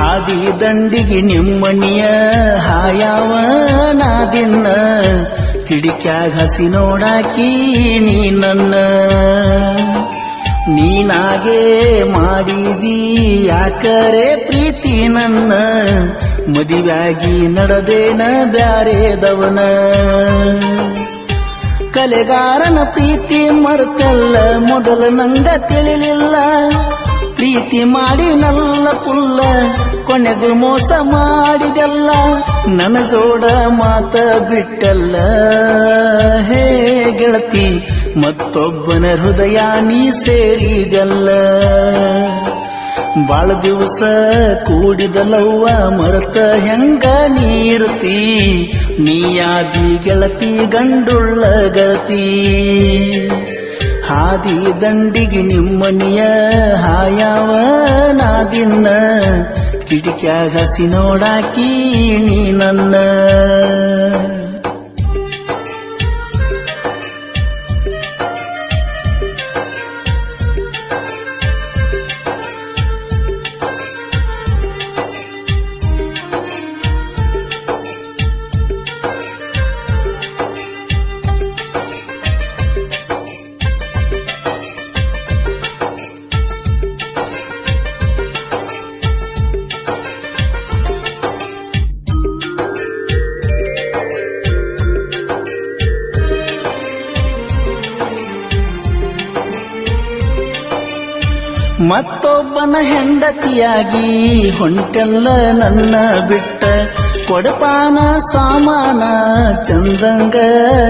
ಹಾದಿ ದಂಡಿಗೆ ನಿಮ್ಮನಿಯ ಹಾಯಾವ ನಾದಿನ್ನ ಕಿಡಿಕ್ಯಾಗ ಹಸಿ ನೋಡಾಕಿ ನೀ ನನ್ನ ನೀನಾಗೆ ಮಾಡಿದಿ ಯಾಕರೆ ಪ್ರೀತಿ ನನ್ನ ಮದಿವ್ಯಾಗಿ ನಡೆದೇನ ಬ್ಯಾರೇದವನ ಕಲೆಗಾರನ ಪ್ರೀತಿ ಮರ್ತಲ್ಲ ಮೊದಲು ನಂಗ ತಿಳಿಲಿಲ್ಲ ಪ್ರೀತಿ ಮಾಡಿ ನಲ್ಲ ಪುಲ್ಲ ಕೊನೆಗೂ ಮೋಸ ಮಾಡಿದೆಲ್ಲ ನನ್ನ ಜೋಡ ಮಾತ ಬಿಟ್ಟಲ್ಲ ಹೇ ಗೆಳತಿ ಮತ್ತೊಬ್ಬನ ಹೃದಯ ನೀ ಸೇರಿದೆಲ್ಲ ಬಾಳ ದಿವಸ ಕೂಡಿದಲವ್ವ ಮರತ ಹೆಂಗ ನೀರ್ತಿ ನೀಯಾದಿ ಗೆಳತಿ ಗಂಡುಳ್ಳ ಗತಿ ಹಾದಿ ದಂಡಿಗೆ ನಿಮ್ಮನಿಯ ಹಾಯಾವ ನಾದಿನ್ನ ಕಿಡಿಕ್ಯಾಗ ಹಸಿ ನೋಡಾಕಿ ನೀ ನನ್ನ ಮತ್ತೊಬ್ಬನ ಹೆಂಡತಿಯಾಗಿ ಹೊಂಟೆಲ್ಲ ನನ್ನ ಬಿಟ್ಟ ಕೊಡಪಾನ ಸಾಮಾನ ಚಂದಂಗ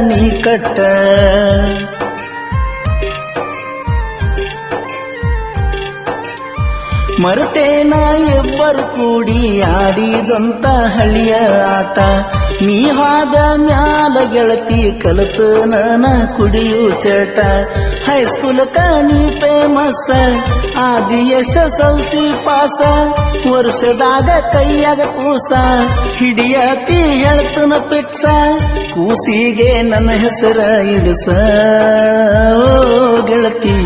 ನೀ ಕಟ್ಟ ಮರತೇನ ಇಬ್ಬರು ಕೂಡಿ ಆಡಿದಂತ ಹಳಿಯ ಆಟ ನೀ ಹಾದ ಮ್ಯಾಲ ಗೆಳತಿ ಕಲತು ನನ ಕುಡಿಯು ಚಟ ಹೈಸ್ಕೂಲ್ ನೀ ಫೇಮಸ್ ಆದಿ SSLC ಪಾಸ ವರ್ಷದಾಗ ಕೈಯಾಗ ಕೂಸ ಹಿಡಿಯತಿ ಹೇಳ್ತನ ಪಿಕ್ಸ ಕೂಸಿಗೆ ನನ್ನ ಹೆಸರ ಇಡಸ ಓ ಗೆಳತಿ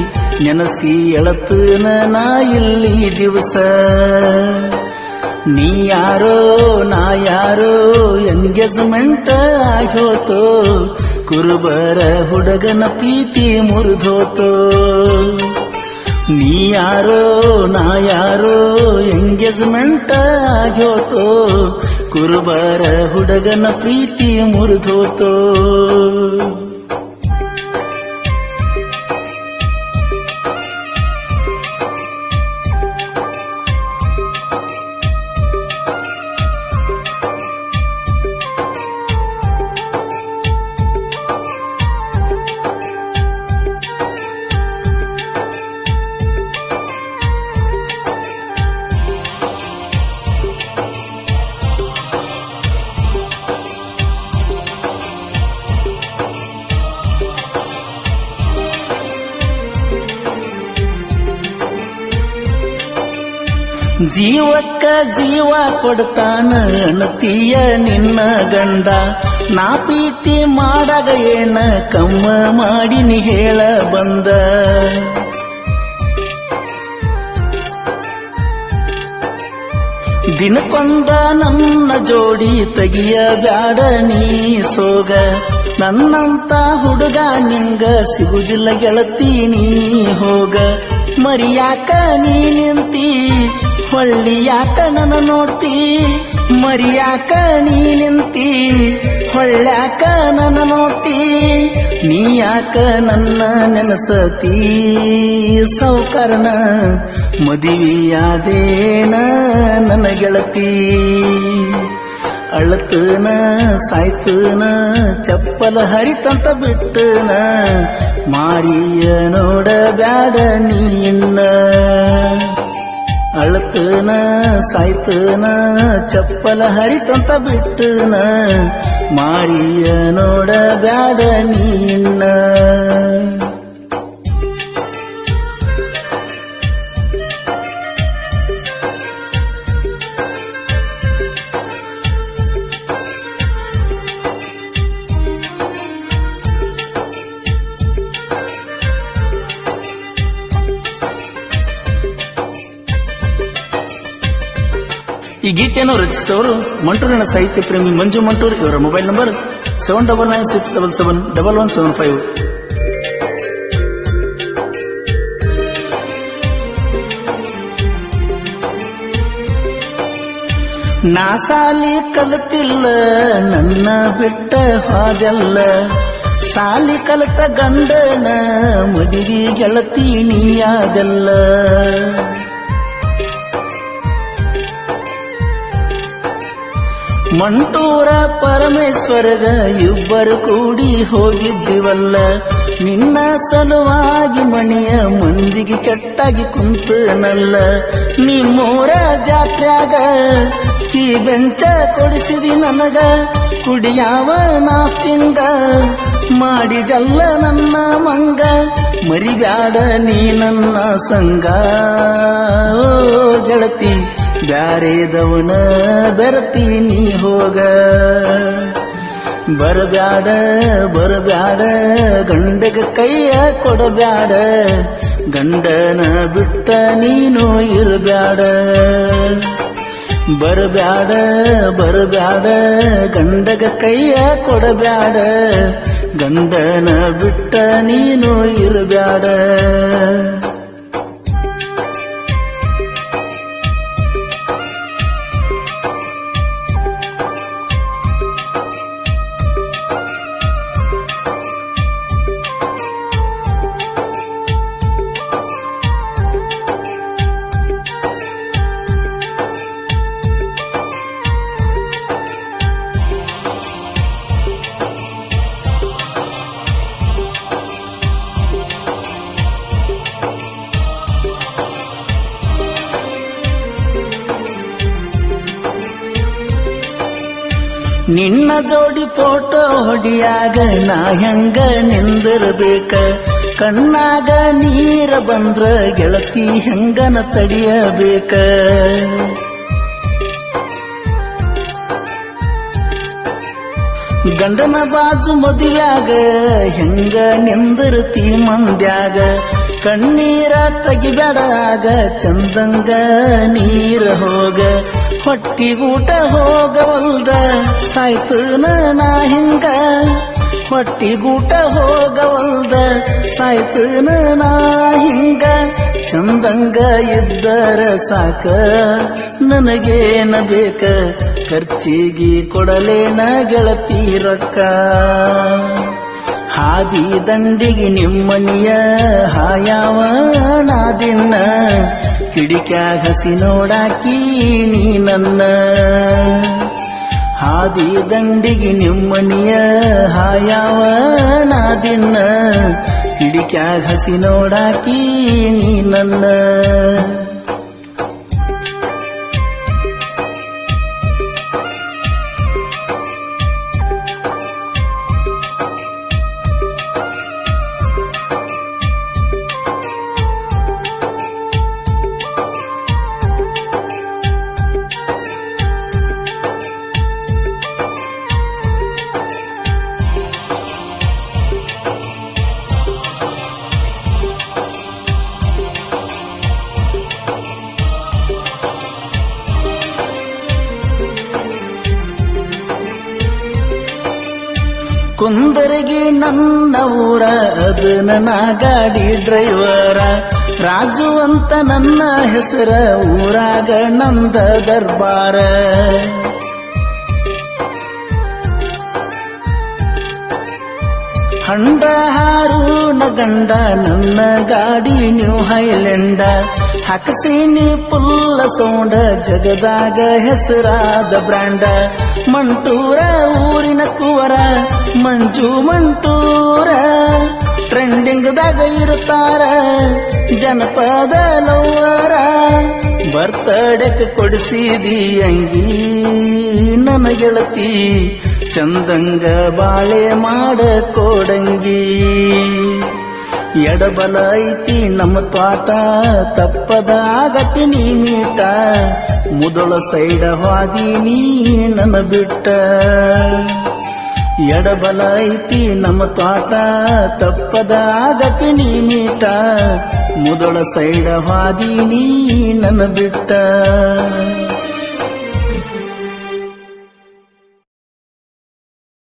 ನೆನಸಿ ಎಳತನ ನಾ ಇಲ್ಲಿ ದಿವಸ ನೀ ಯಾರೋ ನಾ ಯಾರೋ ಎಂಗೇಜ್ಮೆಂಟ್ ಆಗೋತೋ ಕುರುಬರ ಹುಡುಗನ ಪ್ರೀತಿ ಮುರಿದೋತೋ ನೀ ಯಾರೋ ನಾ ಯಾರೋ ಎಂಗೇಜ್ಮೆಂಟ್ ಆಗೋತೋ ಕುರುಬರ ಹುಡುಗನ ಪ್ರೀತಿ ಮುರಿದೋತೋ ಜೀವಕ್ಕ ಜೀವ ಕೊಡ್ತಾನ ಅಣತಿಯ ನಿನ್ನ ಗಂಡ ನಾ ಪ್ರೀತಿ ಮಾಡಾಗ ಏನ ಕಮ್ಮ ಮಾಡಿ ನೀ ಹೇಳ ಬಂದ ದಿನಕ್ಕೊಂದ ನನ್ನ ಜೋಡಿ ತೆಗಿಯ ಬ್ಯಾಡ ನೀ ಸೋಗ ನನ್ನಂತ ಹುಡುಗ ನಿಂಗ ಸಿಗುದಿಲ್ಲ ಗೆಳತಿ ನೀ ಹೋಗ ಮರಿಯಾಕ ನೀ ನಿಂತಿ ಹೊಳ್ಳಿಯಾಕ ನನ್ನ ನೋಡ್ತಿ ಮರಿಯಾಕ ನೀ ನಿಂತಿ ಹೊಳ್ಳ್ಯಾಕ ನನ್ನ ನೋಡ್ತಿ ನೀ ಯಾಕ ನನ್ನ ನೆನಸತಿ ಸೌಕರ್ಣ ಮದುವೆಯಾದೇನ ನನ್ನ ಗೆಳತಿ ಅಳತನ ಸಾಯ್ತನ ಚಪ್ಪಲ ಹರಿತಂತ ಬಿಟ್ಟನ ಮಾರಿಯ ನೋಡ ಬ್ಯಾಡ ನೀನ್ನ ಅಳತನ ಸಾಯ್ತನ ಚಪ್ಪಲ ಹರಿತಂತ ಬಿಟ್ಟನ ಮಾರಿಯ ನೋಡ ಬ್ಯಾಡ ನೀನ್ನ ಈ ಗೀತೆಯನ್ನು ರಚಿಸಿದವರು ಮಂಟೂರಿನ ಸಾಹಿತ್ಯ ಪ್ರೇಮಿ ಮಂಜು ಮಂಟೂರ್. ಇವರ ಮೊಬೈಲ್ ನಂಬರ್ 7996771175. ನಾ ಸಾಲಿ ಕಲಿತಿಲ್ಲ ನನ್ನ ಬಿಟ್ಟ ಹೋದೆಲ್ಲ, ಸಾಲಿ ಕಲಿತ ಗಂಡನ ಮದುವೆ ಗೆಳತಿ ನೀಯಾದೆಲ್ಲ. ಮಂಟೂರ ಪರಮೇಶ್ವರಗ ಇಬ್ಬರು ಕೂಡಿ ಹೋಗಿದ್ದೀವಲ್ಲ, ನಿನ್ನ ಸಲುವಾಗಿ ಮಣಿಯ ಮಂದಿಗೆ ಕೆಟ್ಟಾಗಿ ಕುಂತನಲ್ಲ. ನಿಮ್ಮೂರ ಜಾತ್ರ್ಯಾಗ ಕೀ ಬೆಂಚ ಕೊಡಿಸಿದಿ ನನಗ, ಕುಡಿಯಾವ ನಾಸ್ತಿಂಗ ಮಾಡಿದಲ್ಲ ನನ್ನ ಮಂಗ. ಮರಿಬ್ಯಾಡ ನೀ ನನ್ನ ಸಂಗ ಓ ಗೆಳತಿ, ಬ್ಯಾರೇದವನ ಬೆರತಿ ನೀ ಹೋಗ. ಬರಬ್ಯಾಡ ಬರಬ್ಯಾಡ ಗಂಡಗ ಕೈಯ ಕೊಡಬ್ಯಾಡ, ಗಂಡನ ಬಿಟ್ಟ ನೀನು ಇರಬ್ಯಾಡ. ಬರಬ್ಯಾಡ ಬರಬ್ಯಾಡ ಗಂಡಗ ಕೈಯ ಕೊಡಬ್ಯಾಡ, ಗಂಡನ ಬಿಟ್ಟ ನೀನು ಇರಬ್ಯಾಡ. ನಿನ್ನ ಜೋಡಿ ಫೋಟೋ ಹೊಡಿಯಾಗ ನಾ ಹೆಂಗ ನಿಂದಿರಬೇಕ, ಕಣ್ಣಾಗ ನೀರ ಬಂದ್ರ ಗೆಳತಿ ಹೆಂಗನ ತಡಿಯಬೇಕ. ಗಂಡನ ಬಾಜು ಮದುವ್ಯಾಗ ಹೆಂಗ ನಿಂದಿರ್ತಿ ಮಂದ್ಯಾಗ, ಕಣ್ಣೀರ ತೆಗಿಬೇಡಾಗ ಚಂದಂಗ ನೀರ ಹೋಗ. ಹೊಟ್ಟಿಗೂಟ ಹೋಗವಲ್ದ ಸಾಯ್ತನ ನಾ ಹಿಂಗ, ಹೊಟ್ಟಿಗೂಟ ಹೋಗವಲ್ದ ಸಾಯ್ತನ ನಾ ಹಿಂಗ. ಚಂದಂಗ ಇದ್ದರ ಸಾಕ ನನಗೇನ ಬೇಕ, ಖರ್ಚಿಗೆ ಕೊಡಲೇನ ಗೆಳತಿ ರೊಕ್ಕ. ಹಾದಿ ದಂಡಿಗೆ ನಿಮ್ಮನಿಯ ಹಾಯಾವ ನಾದಿನ್ನ, ಕಿಡಿಕ್ಯಾಗ ಹಸಿ ನೋಡಾಕಿ ನೀ ನನ್ನ. ಹಾದಿ ದಂಡಿಗೆ ನಿಮ್ಮನಿಯ ಹಾಯಾವ ನಾದಿನ್ನ, ಕಿಡಿಕ್ಯಾಗ ಹಸಿ ನೋಡಾಕಿ ನೀ ನನ್ನ. ಕುಂದರಿಗೆ ನನ್ನ ಊರ ಅದನ ನಾ ಗಾಡಿ ಡ್ರೈವರ, ರಾಜು ಅಂತ ನನ್ನ ಹೆಸರ ಊರಾಗ ನಂದ ದರ್ಬಾರ. ಹಂಡ ಹಾರೂನ ಗಂಡ ನನ್ನ ಗಾಡಿ ನ್ಯೂ ಹೈಲ್ಯಾಂಡ, ಹಾಕಸೀನಿ ಪುಲ್ಲ ಸೌಂಡ ಜಗದಾಗ ಹೆಸರಾದ ಬ್ರ್ಯಾಂಡ. ಮಂಟೂರ ಊರಿನ ಕುವರ ಮಂಜು ಮಂಟೂರ, ಟ್ರೆಂಡಿಂಗ್ದಾಗ ಇರುತ್ತಾರ ಜನಪದ ಲವ್ವರ. ಬರ್ತಡೇಕ್ ಕೊಡಿಸಿದಿ ಅಂಗಿ ನನ್ನ ಗೆಳತಿ, ಚಂದಂಗ ಬಾಳೆ ಮಾಡ ಕೋಡಂಗಿ. ಎಡಬಲ ಐತಿ ನಮ್ಮ ತ್ವಾಟ ತಪ್ಪದ ಆಗತಿ ನೀ ಮೀಟ, ಮುದಳ ಸೈಡ ಹಾದಿ ನೀ ನನ್ನ ಬಿಟ್ಟ. ಎಡಬಲ ಐತಿ ನಮ್ಮ ತ್ವಾಟ ತಪ್ಪದ ಆಗತಿ ನೀ ಮೀಟ, ಮುದಳ ಸೈಡ ಹಾದಿ ನೀ ನನ್ನ ಬಿಟ್ಟ.